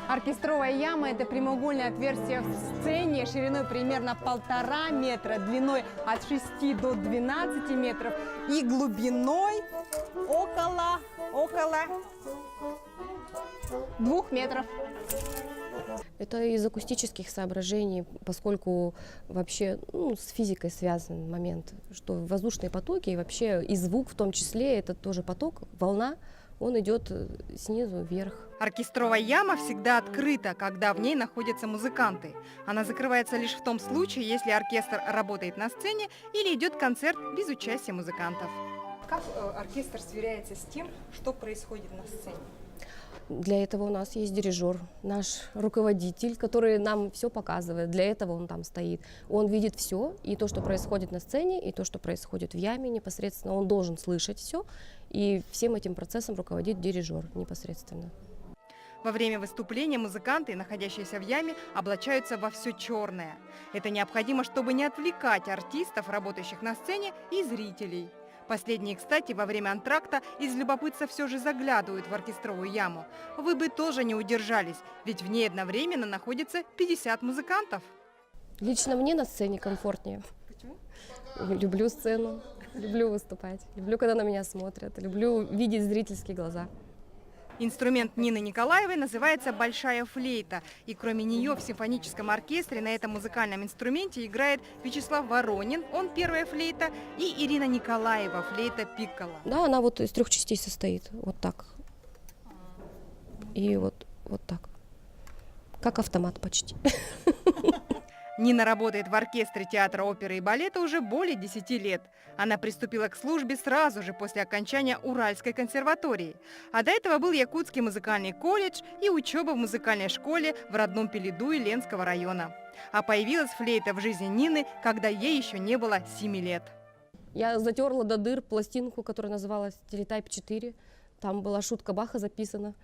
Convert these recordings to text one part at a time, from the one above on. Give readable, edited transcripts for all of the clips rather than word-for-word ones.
Оркестровая яма – это прямоугольное отверстие в сцене шириной примерно 1,5 метра, длиной от 6 до 12 метров и глубиной около 2 метров. Это из акустических соображений, поскольку вообще с физикой связан момент, что воздушные потоки и вообще и звук в том числе, это тоже поток, волна, он идет снизу вверх. Оркестровая яма всегда открыта, когда в ней находятся музыканты. Она закрывается лишь в том случае, если оркестр работает на сцене или идет концерт без участия музыкантов. Как оркестр сверяется с тем, что происходит на сцене? Для этого у нас есть дирижер, наш руководитель, который нам все показывает. Для этого он там стоит. Он видит все, и то, что происходит на сцене, и то, что происходит в яме непосредственно. Он должен слышать все, и всем этим процессом руководит дирижер непосредственно. Во время выступления музыканты, находящиеся в яме, облачаются во все черное. Это необходимо, чтобы не отвлекать артистов, работающих на сцене, и зрителей. Последние, кстати, во время антракта из любопытства все же заглядывают в оркестровую яму. Вы бы тоже не удержались, ведь в ней одновременно находится 50 музыкантов. Лично мне на сцене комфортнее. Почему? Люблю сцену, люблю выступать, люблю, когда на меня смотрят, люблю видеть зрительские глаза. Инструмент Нины Николаевой называется «большая флейта». И кроме нее в симфоническом оркестре на этом музыкальном инструменте играет Вячеслав Воронин, он первая флейта, и Ирина Николаева, флейта пикколо. Да, она вот из 3 частей состоит, вот так. И вот так. Как автомат почти. Нина работает в оркестре театра оперы и балета уже более 10 лет. Она приступила к службе сразу же после окончания Уральской консерватории. А до этого был Якутский музыкальный колледж и учеба в музыкальной школе в родном Пеледуе Ленского района. А появилась флейта в жизни Нины, когда ей еще не было 7 лет. Я затерла до дыр пластинку, которая называлась «Телетайп 4». Там была шутка Баха записана.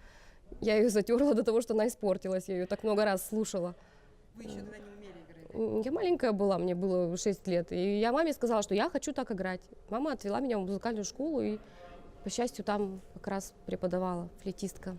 Я ее затерла до того, что она испортилась. Я ее так много раз слушала. Вы еще тогда не умели играть? Я маленькая была, мне было 6 лет. И я маме сказала, что я хочу так играть. Мама отвела меня в музыкальную школу и, по счастью, там как раз преподавала флейтистка.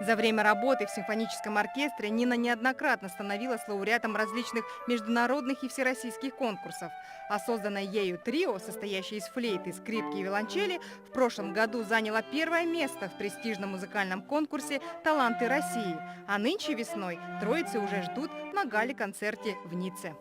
За время работы в симфоническом оркестре Нина неоднократно становилась лауреатом различных международных и всероссийских конкурсов. А созданное ею трио, состоящее из флейты, скрипки и виолончели, в прошлом году заняло 1-е место в престижном музыкальном конкурсе «Таланты России». А нынче весной троицы уже ждут на гала-концерте в Ницце.